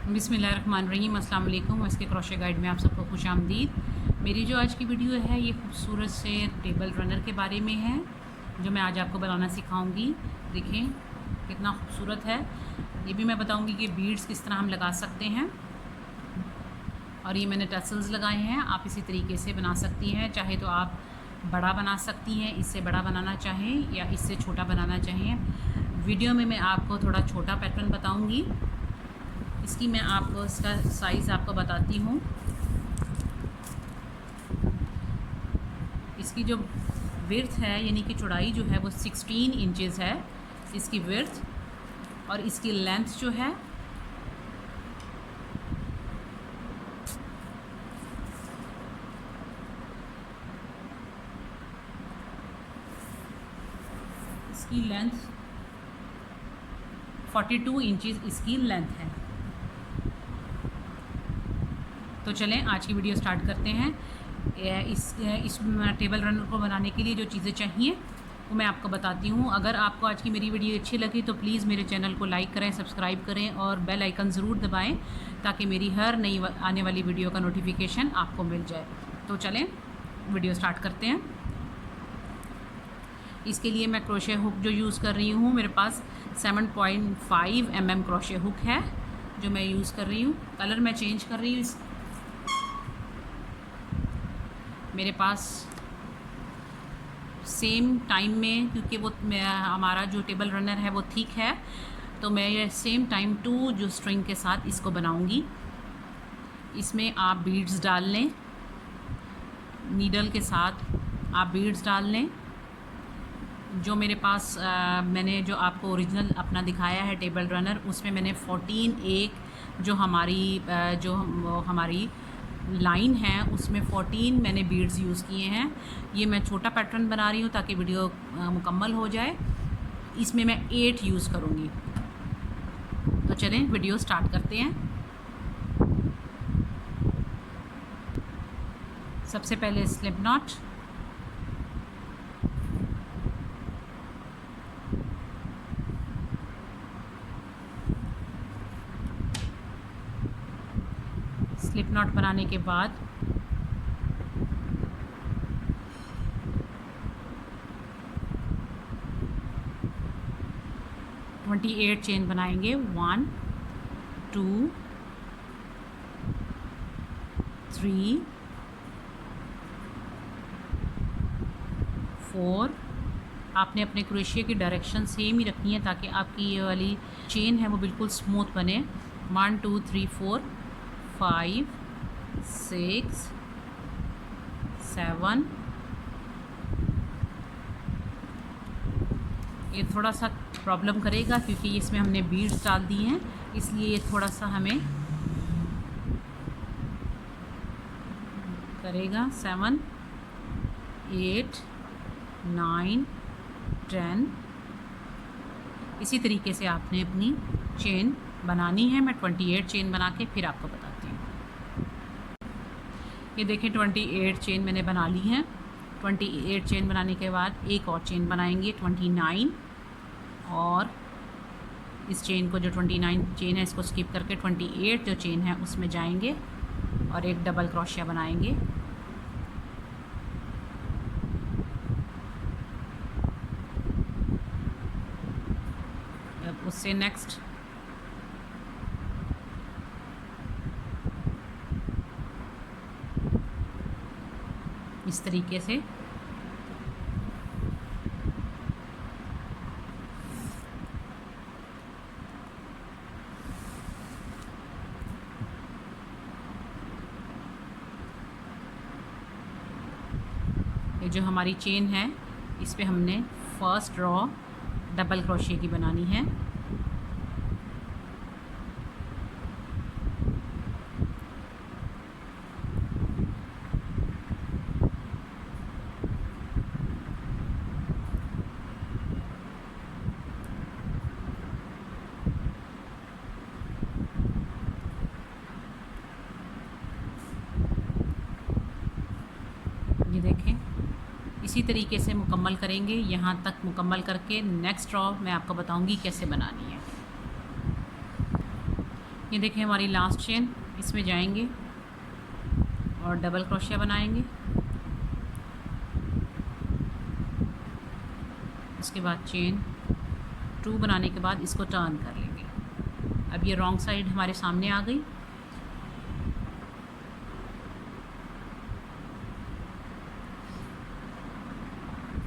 बिस्मिल्लाहिर्रहमानिर्रहीम, अस्सलाम वालेकुम। इसके क्रोशे गाइड में आप सबको खुश आमदीद। मेरी जो आज की वीडियो है ये खूबसूरत से टेबल रनर के बारे में है जो मैं आज आपको बनाना सिखाऊंगी। देखें कितना खूबसूरत है। ये भी मैं बताऊंगी कि बीड्स किस तरह हम लगा सकते हैं। और ये मैंने टसल्स लगाए हैं, आप इसी तरीके से बना सकती हैं। चाहे तो आप बड़ा बना सकती हैं, इससे बड़ा बनाना चाहें या इससे छोटा बनाना चाहें। वीडियो में मैं आपको थोड़ा छोटा पैटर्न बताऊँगी। इसकी मैं आपको इसका साइज़ आपको बताती हूँ। इसकी जो विड्थ है यानी कि चौड़ाई जो है वो 16 इंचेस है इसकी विड्थ, और इसकी लेंथ जो है इसकी लेंथ 42 इंचेस इसकी लेंथ है। तो चलें आज की वीडियो स्टार्ट करते हैं। इस टेबल रनर को बनाने के लिए जो चीज़ें चाहिए वो मैं आपको बताती हूँ। अगर आपको आज की मेरी वीडियो अच्छी लगी तो प्लीज़ मेरे चैनल को लाइक करें, सब्सक्राइब करें और बेल आइकन ज़रूर दबाएं ताकि मेरी हर नई आने वाली वीडियो का नोटिफिकेशन आपको मिल जाए। तो चलें वीडियो स्टार्ट करते हैं। इसके लिए मैं क्रोशे हुक जो यूज़ कर रही हूँ, मेरे पास 7.5 mm क्रोशे हुक है जो मैं यूज़ कर रही हूँ। कलर मैं चेंज कर रही हूँ। मेरे पास सेम टाइम में, क्योंकि वो हमारा जो टेबल रनर है वो थिक है, तो मैं ये सेम टाइम 2 जो स्ट्रिंग के साथ इसको बनाऊंगी। इसमें आप बीड्स डाल लें, नीडल के साथ आप बीड्स डाल लें। जो मेरे पास मैंने जो आपको ओरिजिनल अपना दिखाया है टेबल रनर, उसमें मैंने 14 एक जो हमारी लाइन है उसमें 14 मैंने बीड्स यूज़ किए हैं। ये मैं छोटा पैटर्न बना रही हूँ ताकि वीडियो मुकम्मल हो जाए। इसमें मैं 8 यूज़ करूँगी। तो चलें वीडियो स्टार्ट करते हैं। सबसे पहले स्लिप नॉट, स्लिप नॉट बनाने के बाद (28) चेन बनाएंगे। 1 2 3 4। आपने अपने क्रोशिया की डायरेक्शन सेम ही रखनी है ताकि आपकी ये वाली चेन है वो बिल्कुल स्मूथ बने। 1 2 3 4 5 6 7। ये थोड़ा सा प्रॉब्लम करेगा क्योंकि इसमें हमने बीड्स डाल दी हैं, इसलिए ये थोड़ा सा हमें करेगा। 7 8 9 10। इसी तरीके से आपने अपनी चेन बनानी है। मैं 28 चेन बना के फिर आपको बताती हूँ। ये देखें 28 चेन मैंने बना ली हैं। 28 चेन बनाने के बाद एक और चेन बनाएंगे 29, और इस चेन को जो 29 चेन है इसको स्किप करके 28 जो चेन है उसमें जाएंगे और एक डबल क्रोशिया बनाएंगे। अब उससे नेक्स्ट इस तरीके से ये जो हमारी चेन है इस पे हमने फर्स्ट रॉ डबल क्रोशिया की बनानी है। ये देखें इसी तरीके से मुकम्मल करेंगे। यहाँ तक मुकम्मल करके नेक्स्ट रॉ मैं आपको बताऊंगी कैसे बनानी है। ये देखें हमारी लास्ट चेन, इसमें जाएंगे और डबल क्रोशिया बनाएंगे। इसके बाद चेन 2 बनाने के बाद इसको टर्न कर लेंगे। अब ये रॉन्ग साइड हमारे सामने आ गई।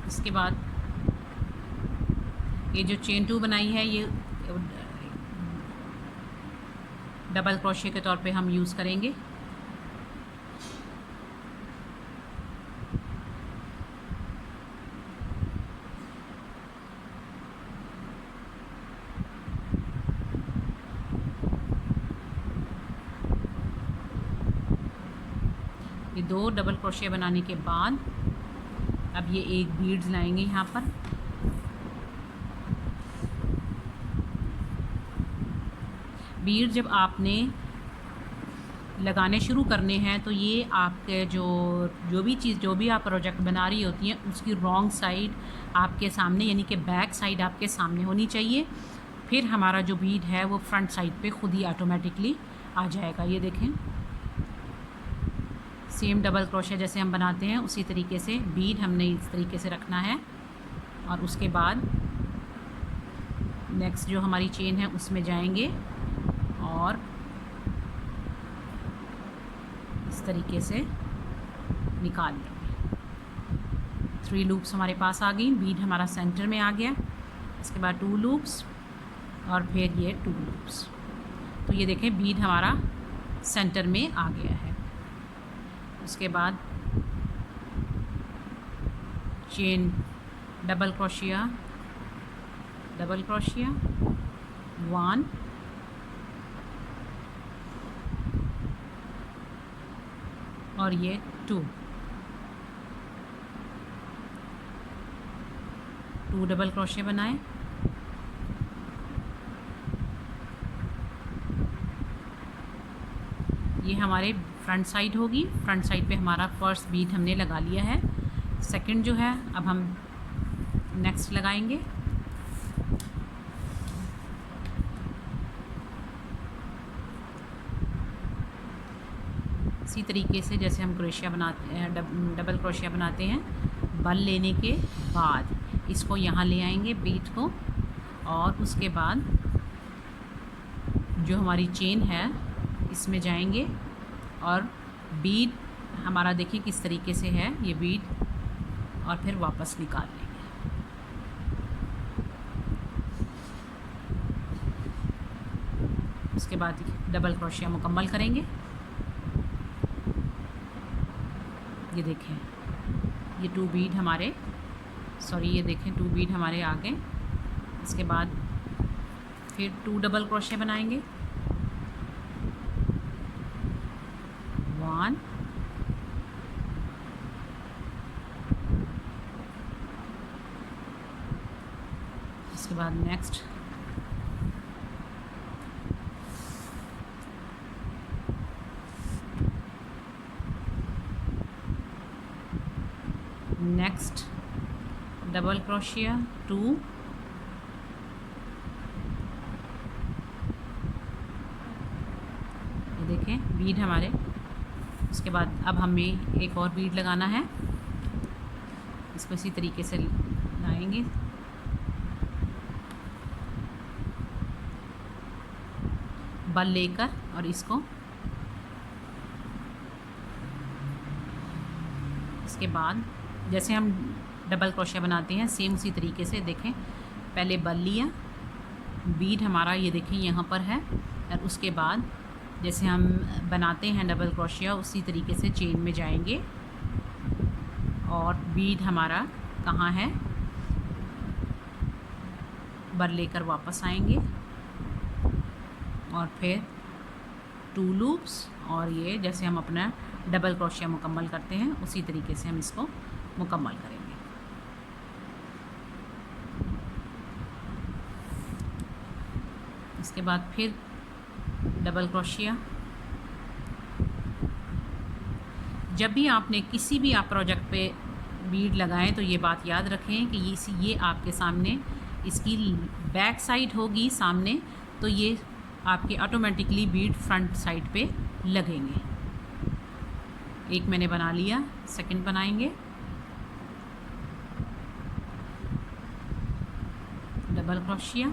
इसके बाद ये जो चेन 2 बनाई है ये डबल क्रोशिया के तौर पे हम यूज़ करेंगे। ये 2 डबल क्रोशिया बनाने के बाद अब ये एक बीड्स लाएंगे यहाँ पर। बीड जब आपने लगाने शुरू करने हैं तो ये आपके जो भी आप प्रोजेक्ट बना रही होती हैं उसकी रॉन्ग साइड आपके सामने यानी कि बैक साइड आपके सामने होनी चाहिए। फिर हमारा जो बीड है वो फ्रंट साइड पे खुद ही ऑटोमेटिकली आ जाएगा। ये देखें, सेम डबल क्रोशिया जैसे हम बनाते हैं उसी तरीके से बीड हमने इस तरीके से रखना है। और उसके बाद नेक्स्ट जो हमारी चेन है उसमें जाएंगे और इस तरीके से निकाल लेंगे। 3 लूप्स हमारे पास आ गई, बीड हमारा सेंटर में आ गया। इसके बाद 2 लूप्स और फिर ये 2 लूप्स। तो ये देखें बीड हमारा सेंटर में आ गया है। उसके बाद चेन डबल क्रोशिया 1 और ये 2 डबल क्रोशिया बनाए। ये हमारे फ्रंट साइड होगी। फ्रंट साइड पे हमारा फर्स्ट बीड हमने लगा लिया है। सेकंड जो है अब हम नेक्स्ट लगाएंगे। इसी तरीके से जैसे हम क्रोशिया बनाते हैं, डबल क्रोशिया बनाते हैं। बल लेने के बाद इसको यहाँ ले आएंगे बीड को, और उसके बाद जो हमारी चेन है इसमें जाएंगे और बीड हमारा देखिए किस तरीके से है ये बीड, और फिर वापस निकाल लेंगे। उसके बाद डबल क्रोशिया मुकम्मल करेंगे। ये देखें ये 2 बीड हमारे ये देखें 2 बीड हमारे आ गए। इसके बाद फिर 2 डबल क्रोशिया बनाएंगे। 1 इसके बाद नेक्स्ट डबल क्रोशिया 2 ये देखें बीड हमारे। उसके बाद अब हमें एक और बीड लगाना है। इसको इसी तरीके से लाएंगे। बल लेकर और इसको इसके बाद जैसे हम डबल क्रोशिया बनाते हैं सेम उसी तरीके से देखें, पहले बल लिया, बीड हमारा ये देखें यहाँ पर है, और उसके बाद जैसे हम बनाते हैं डबल क्रोशिया उसी तरीके से चेन में जाएंगे और बीड हमारा कहाँ है, बल लेकर वापस आएंगे और फिर 2 लूप्स, और ये जैसे हम अपना डबल क्रोशिया मुकम्मल करते हैं उसी तरीके से हम इसको मुकम्मल करेंगे। इसके बाद फिर डबल क्रोशिया। जब भी आपने किसी भी आप प्रोजेक्ट पे बीड लगाएं तो ये बात याद रखें कि ये आपके सामने इसकी बैक साइड होगी सामने, तो ये आपके ऑटोमेटिकली बीड फ्रंट साइड पे लगेंगे। एक मैंने बना लिया, सेकंड बनाएंगे। डबल क्रोशिया,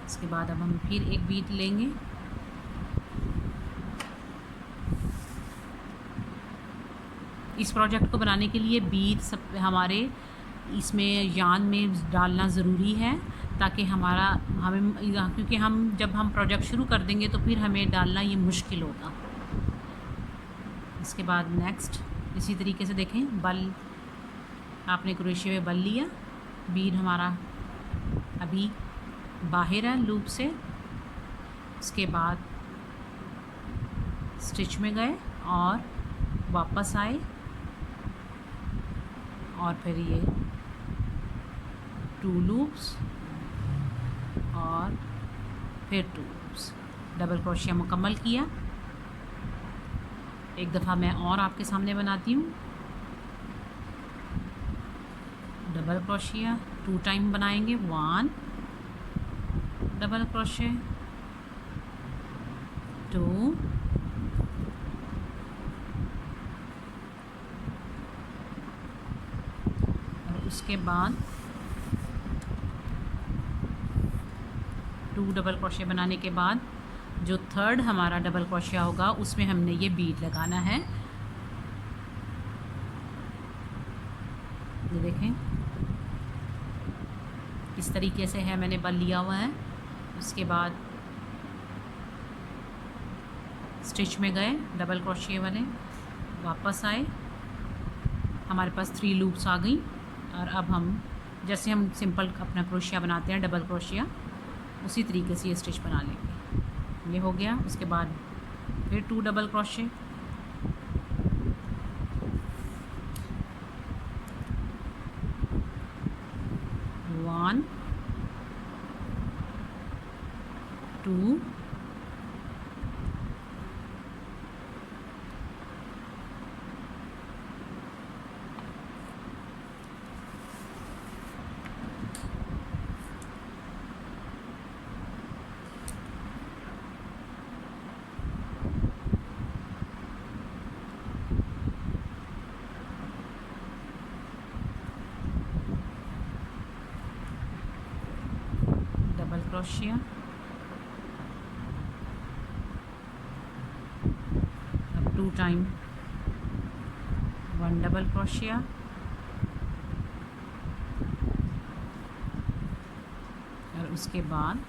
इसके बाद अब हम फिर एक बीट लेंगे। इस प्रोजेक्ट को बनाने के लिए बीट सब हमारे इसमें यान में डालना ज़रूरी है, ताकि क्योंकि जब हम प्रोजेक्ट शुरू कर देंगे तो फिर हमें डालना ये मुश्किल होगा। इसके बाद नेक्स्ट इसी तरीके से देखें, बल आपने क्रोशिया में बल लिया, बीड हमारा अभी बाहर है लूप से। उसके बाद स्टिच में गए और वापस आए और फिर ये 2 लूप्स और फिर 2 लूप्स, डबल क्रोशिया मुकम्मल किया। एक दफ़ा मैं और आपके सामने बनाती हूँ। डबल क्रोशिया 2 टाइम बनाएंगे, 1 डबल क्रोशिया, 2 और उसके बाद 2 डबल क्रोशिया बनाने के बाद जो थर्ड हमारा डबल क्रोशिया होगा उसमें हमने ये बीड लगाना है। ये देखें इस तरीके से है, मैंने बल लिया हुआ है। उसके बाद स्टिच में गए डबल क्रोशिया वाले, वापस आए, हमारे पास 3 लूप्स आ गई। और अब हम जैसे हम सिंपल अपना क्रोशिया बनाते हैं डबल क्रोशिया, उसी तरीके से ये स्टिच बना लेंगे। ये हो गया। उसके बाद फिर 2 double crochet, one 2 double crochet, अब 2 टाइम 1 डबल क्रोशिया, और उसके बाद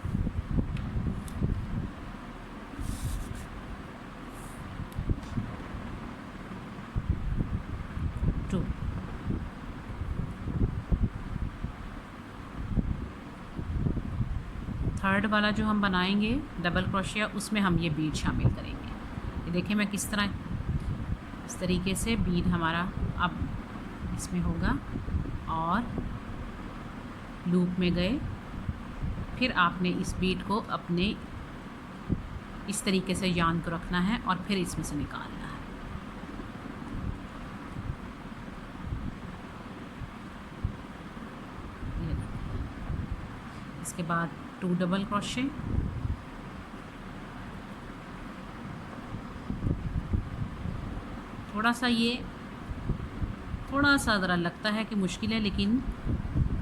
2 थर्ड वाला जो हम बनाएंगे डबल क्रोशिया, उसमें हम ये बीड शामिल करेंगे। ये देखिए मैं किस तरह इस तरीके से बीड हमारा अब इसमें होगा और लूप में गए। फिर आपने इस बीड को अपने इस तरीके से यान को रखना है और फिर इसमें से निकालना है। इसके बाद 2 डबल क्रोशे, थोड़ा सा ज़रा लगता है कि मुश्किल है, लेकिन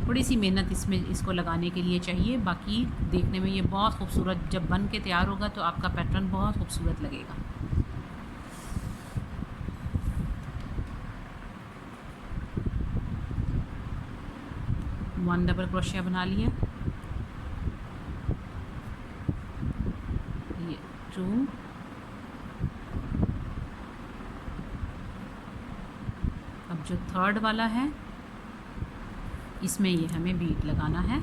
थोड़ी सी मेहनत इसमें इसको लगाने के लिए चाहिए। बाकी देखने में ये बहुत खूबसूरत जब बन के तैयार होगा तो आपका पैटर्न बहुत खूबसूरत लगेगा। वन डबल क्रोशिया बना लिया, ये 2, अब जो थर्ड वाला है इसमें ये हमें बीट लगाना है।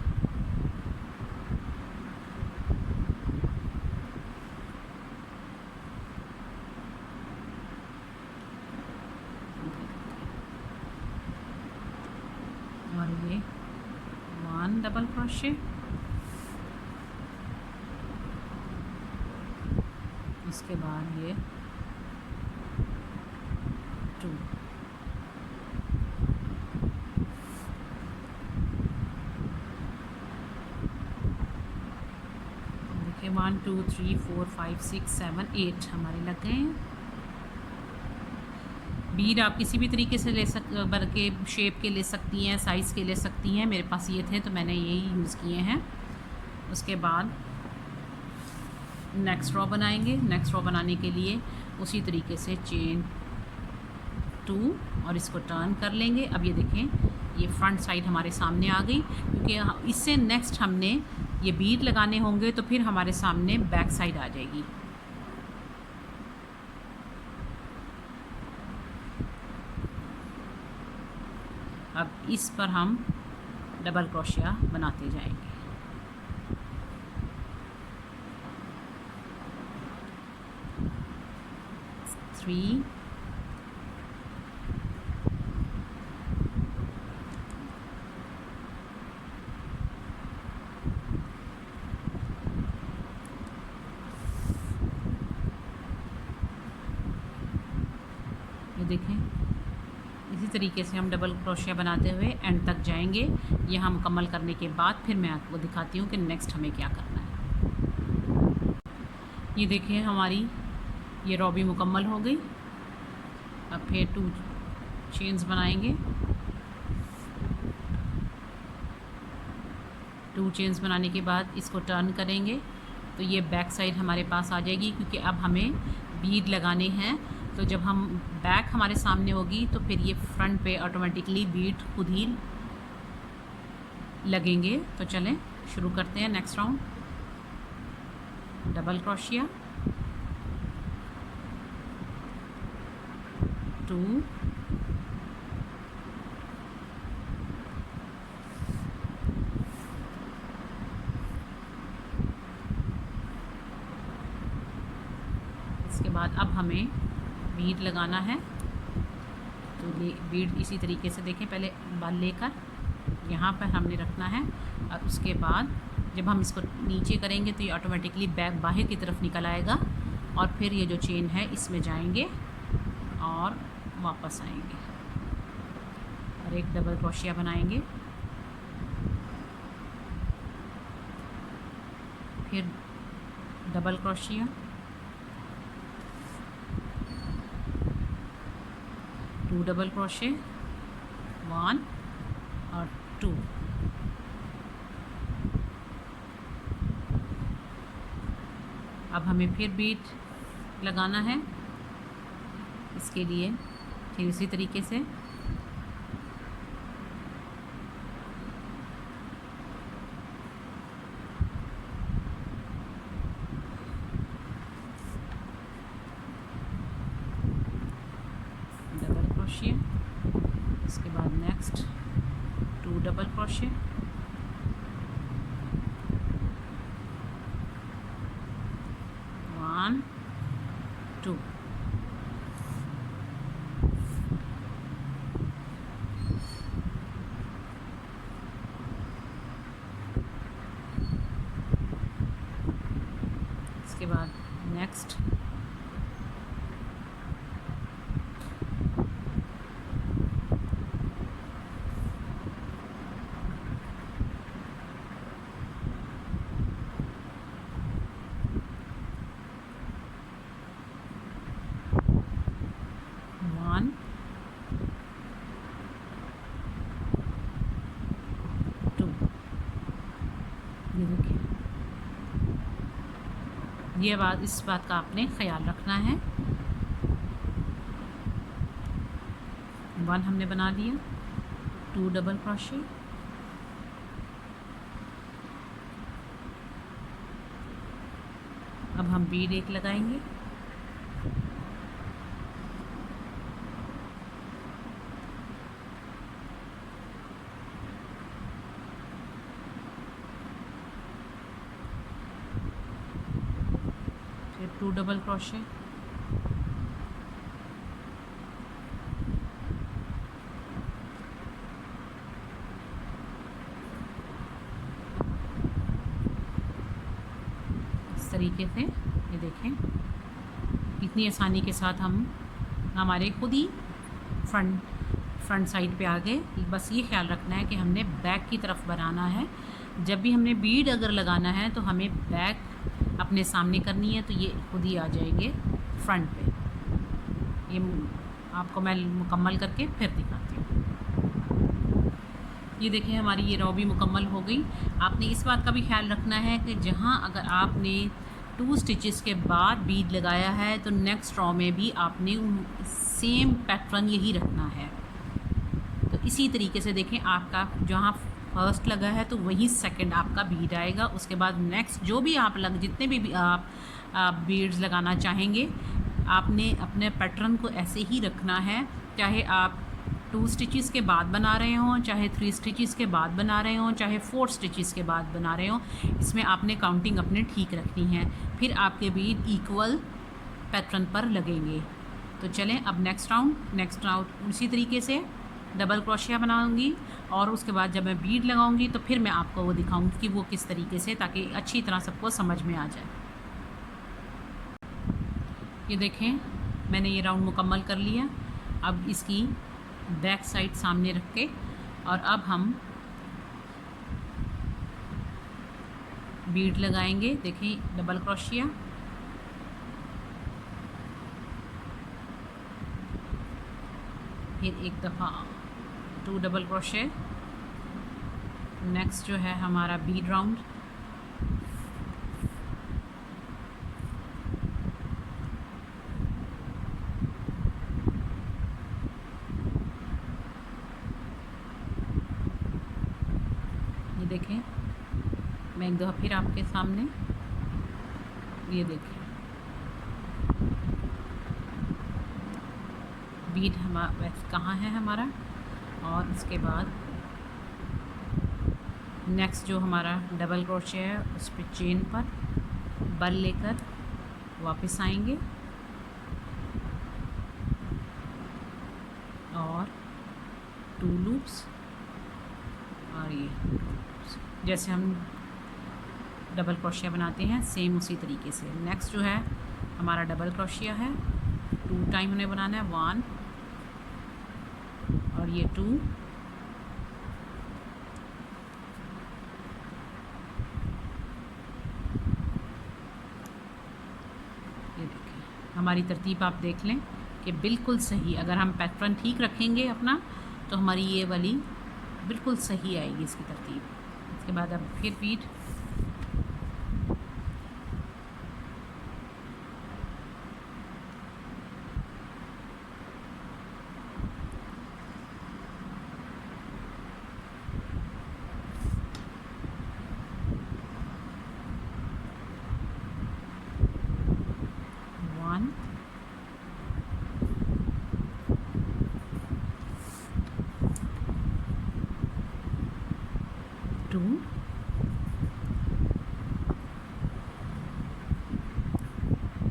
और ये 1 डबल क्रोशे, उसके बाद ये 2, 1 2 3 4 5 6 7 8 हमारे लग गए हैं। बीड आप किसी भी तरीके से ले भर के शेप के ले सकती हैं, साइज़ के ले सकती हैं। मेरे पास ये थे तो मैंने यही यूज़ किए हैं। उसके बाद नेक्स्ट रो बनाएंगे। नेक्स्ट रो बनाने के लिए उसी तरीके से चेन 2 और इसको टर्न कर लेंगे। अब ये देखें ये फ्रंट साइड हमारे सामने आ गई, क्योंकि इससे नेक्स्ट हमने ये बीड लगाने होंगे तो फिर हमारे सामने बैक साइड आ जाएगी। अब इस पर हम डबल क्रोशिया बनाते जाएंगे। थ्री, ये देखें इसी तरीके से हम डबल क्रोशिया बनाते हुए एंड तक जाएंगे। यह मुकम्मल करने के बाद फिर मैं आपको दिखाती हूँ कि नेक्स्ट हमें क्या करना है। ये देखिए हमारी ये रो भी मुकम्मल हो गई। अब फिर 2 चेन्स बनाएंगे। 2 चेन्स बनाने के बाद इसको टर्न करेंगे तो ये बैक साइड हमारे पास आ जाएगी, क्योंकि अब हमें बीड लगाने हैं। तो जब हम बैक हमारे सामने होगी तो फिर ये फ्रंट पे ऑटोमेटिकली बीड खुद ही लगेंगे। तो चलें शुरू करते हैं नेक्स्ट राउंड। डबल क्रोशिया, 2, इसके बाद अब हमें बीड लगाना है। तो बीड इसी तरीके से देखें, पहले बाल लेकर यहाँ पर हमने रखना है और उसके बाद जब हम इसको नीचे करेंगे तो ये ऑटोमेटिकली बैक बाहर की तरफ निकल आएगा और फिर ये जो चेन है इसमें जाएंगे और वापस आएंगे और एक डबल क्रोशिया बनाएंगे। फिर डबल क्रोशिया, 2 डबल क्रोशे, 1 और 2। अब हमें फिर बीड लगाना है। इसके लिए फिर इसी तरीके से डबल क्रोशिया, इसके बाद नेक्स्ट 2 डबल क्रोशिया, 1 2। इसके बाद नेक्स्ट ये बात, इस बात का आपने ख्याल रखना है। 1 हमने बना लिया, 2 डबल क्रोशे, अब हम बीड एक लगाएंगे, फिर 2 डबल क्रोशे, इस तरीके से। ये देखें कितनी आसानी के साथ हम हमारे खुद ही फ्रंट साइड पे आ गए। बस ये ख्याल रखना है कि हमने बैक की तरफ बनाना है। जब भी हमने बीड अगर लगाना है तो हमें बैक अपने सामने करनी है तो ये खुद ही आ जाएंगे फ्रंट पे। ये आपको मैं मुकम्मल करके फिर दिखाती हूँ। ये देखिए हमारी ये रो भी मुकम्मल हो गई। आपने इस बात का भी ख्याल रखना है कि जहाँ अगर आपने 2 स्टिचेस के बाद बीड लगाया है तो नेक्स्ट रो में भी आपने सेम पैटर्न यही रखना है। तो इसी तरीके से देखें, आपका जहाँ फर्स्ट लगा है तो वही सेकंड आपका बीड आएगा। उसके बाद नेक्स्ट जो भी आप जितने भी आप बीड्स लगाना चाहेंगे, आपने अपने पैटर्न को ऐसे ही रखना है। चाहे आप 2 स्टिचेस के बाद बना रहे हों, चाहे 3 स्टिचेस के बाद बना रहे हों, चाहे 4 स्टिचेस के बाद बना रहे हों, इसमें आपने काउंटिंग अपने ठीक रखनी है। फिर आपके बीड इक्वल पैटर्न पर लगेंगे। तो चलें अब नेक्स्ट राउंड उसी तरीके से डबल क्रोशिया बनाऊंगी और उसके बाद जब मैं बीड लगाऊंगी तो फिर मैं आपको वो दिखाऊंगी कि वो किस तरीके से, ताकि अच्छी तरह सबको समझ में आ जाए। ये देखें मैंने ये राउंड मुकम्मल कर लिया। अब इसकी बैक साइड सामने रख के और अब हम बीड लगाएंगे। देखें डबल क्रोशिया, फिर एक दफ़ा 2 डबल क्रोशे। नेक्स्ट जो है हमारा बीड राउंड, ये देखें मैं एक दफ़ा फिर आपके सामने, ये देखें बीड हमारा कहाँ है हमारा। और उसके बाद नेक्स्ट जो हमारा डबल क्रोशे है उस पर चेन पर बल लेकर वापस आएंगे और 2 लूप्स, और ये जैसे हम डबल क्रोशिया बनाते हैं सेम उसी तरीके से। नेक्स्ट जो है हमारा डबल क्रोशिया है, 2 टाइम हमें बनाना है, 1 और ये 2, ये देखें हमारी तरतीब आप देख लें कि बिल्कुल सही। अगर हम पैटर्न ठीक रखेंगे अपना तो हमारी ये वाली बिल्कुल सही आएगी इसकी तरतीब। इसके बाद अब फिर बीड,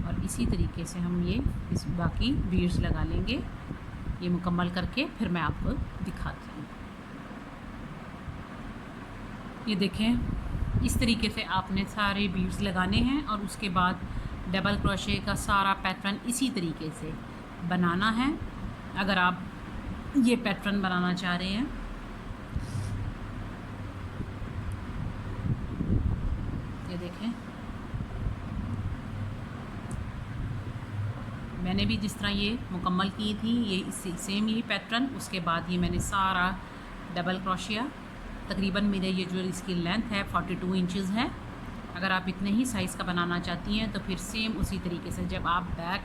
और इसी तरीके से हम ये इस बाकी बीड्स लगा लेंगे। ये मुकम्मल करके फिर मैं आपको दिखाती हूँ। ये देखें इस तरीके से आपने सारे बीड्स लगाने हैं और उसके बाद डबल क्रोशे का सारा पैटर्न इसी तरीके से बनाना है। अगर आप ये पैटर्न बनाना चाह रहे हैं, ये देखें मैंने भी जिस तरह ये मुकम्मल की थी ये इसी सेम यही पैटर्न। उसके बाद ये मैंने सारा डबल क्रोशिया, तकरीबन मेरे ये जो इसकी लेंथ है 42 इंचज़ है। अगर आप इतने ही साइज़ का बनाना चाहती हैं तो फिर सेम उसी तरीके से जब आप बैक,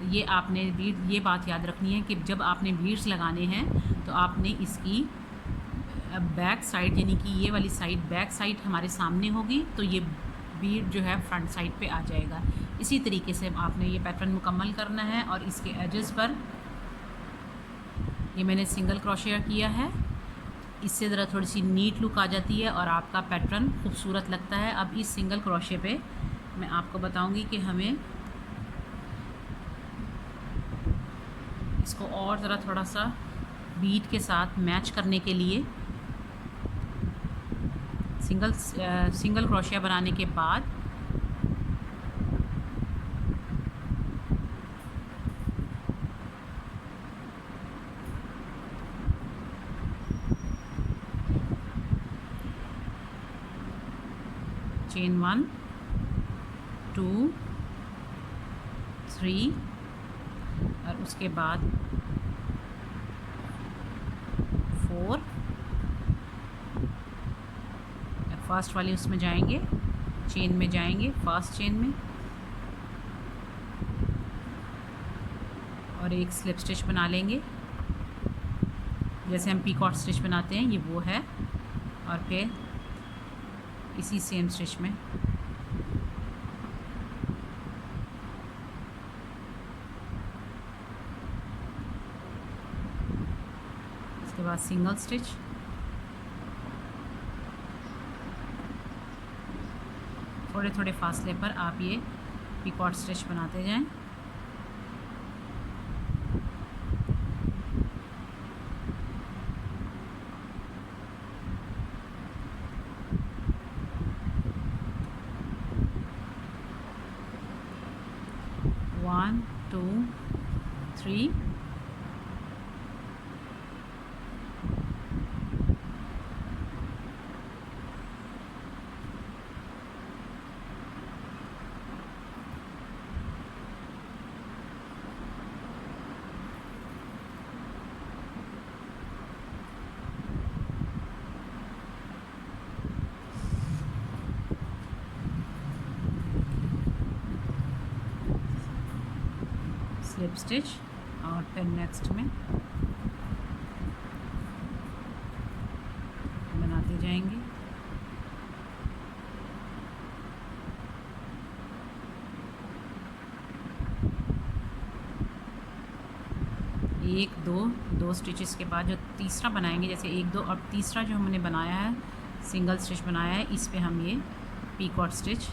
ये आपने बीड, ये बात याद रखनी है कि जब आपने बीड्स लगाने हैं तो आपने इसकी बैक साइड, यानी कि ये वाली साइड बैक साइड हमारे सामने होगी तो ये बीड जो है फ्रंट साइड पे आ जाएगा। इसी तरीके से आपने ये पैटर्न मुकम्मल करना है। और इसके एजेस पर ये मैंने सिंगल क्रोशिया किया है, इससे ज़रा थोड़ी सी नीट लुक आ जाती है और आपका पैटर्न खूबसूरत लगता है। अब इस सिंगल क्रोशे पे मैं आपको बताऊंगी कि हमें इसको और ज़रा थोड़ा सा बीट के साथ मैच करने के लिए सिंगल क्रोशिया बनाने के बाद चेन 1 2 3 और उसके बाद 4 फर्स्ट वाली उसमें जाएंगे, चेन में जाएंगे, फर्स्ट चेन में, और एक स्लिप स्टिच बना लेंगे जैसे हम पीकॉट स्टिच बनाते हैं, ये वो है। और फिर इसी सेम स्टिच में इसके बाद सिंगल स्टिच, थोड़े थोड़े फासले पर आप ये पीकॉट स्टिच बनाते जाएं। वन 2 3 स्लिप स्टिच, और फिर नेक्स्ट में बनाते जाएंगे। एक दो स्टिचेस के बाद जो तीसरा बनाएंगे, जैसे 1 2 और तीसरा जो हमने बनाया है सिंगल स्टिच बनाया है, इस पे हम ये पीकॉट स्टिच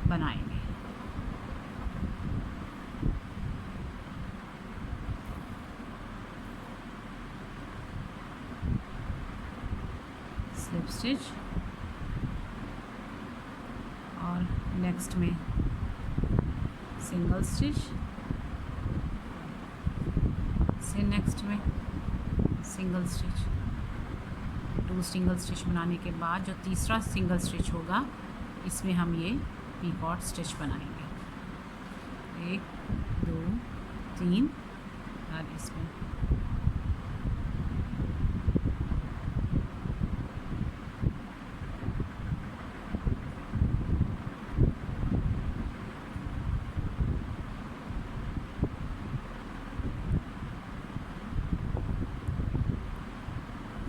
बनाएंगे। स्लिप स्टिच और नेक्स्ट में सिंगल स्टिच, से नेक्स्ट में सिंगल स्टिच। 2 सिंगल स्टिच बनाने के बाद जो तीसरा सिंगल स्टिच होगा इसमें हम ये पीकॉट स्टिच बनाएंगे, 1 2 3 और इसमें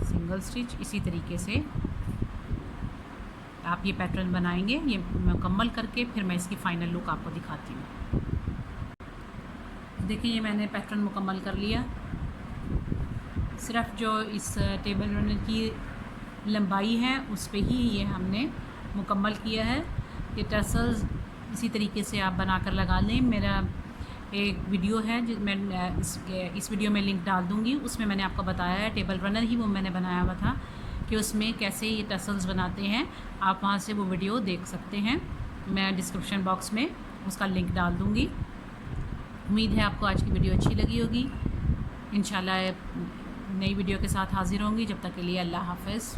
सिंगल स्टिच। इसी तरीके से आप ये पैटर्न बनाएंगे। ये मुकम्मल करके फिर मैं इसकी फ़ाइनल लुक आपको दिखाती हूँ। देखिए ये मैंने पैटर्न मुकम्मल कर लिया। सिर्फ जो इस टेबल रनर की लंबाई है उस पे ही ये हमने मुकम्मल किया है। ये टर्सल्स इसी तरीके से आप बनाकर लगा लें। मेरा एक वीडियो है मैं इस वीडियो में लिंक डाल दूँगी, उसमें मैंने आपको बताया है टेबल रनर ही वो मैंने बनाया हुआ था कि उसमें कैसे ये टर्सल्स बनाते हैं। आप वहाँ से वो वीडियो देख सकते हैं, मैं डिस्क्रिप्शन बॉक्स में उसका लिंक डाल दूँगी। उम्मीद है आपको आज की वीडियो अच्छी लगी होगी। इंशाल्लाह नई वीडियो के साथ हाज़िर होंगी। जब तक के लिए अल्लाह हाफ़िज़।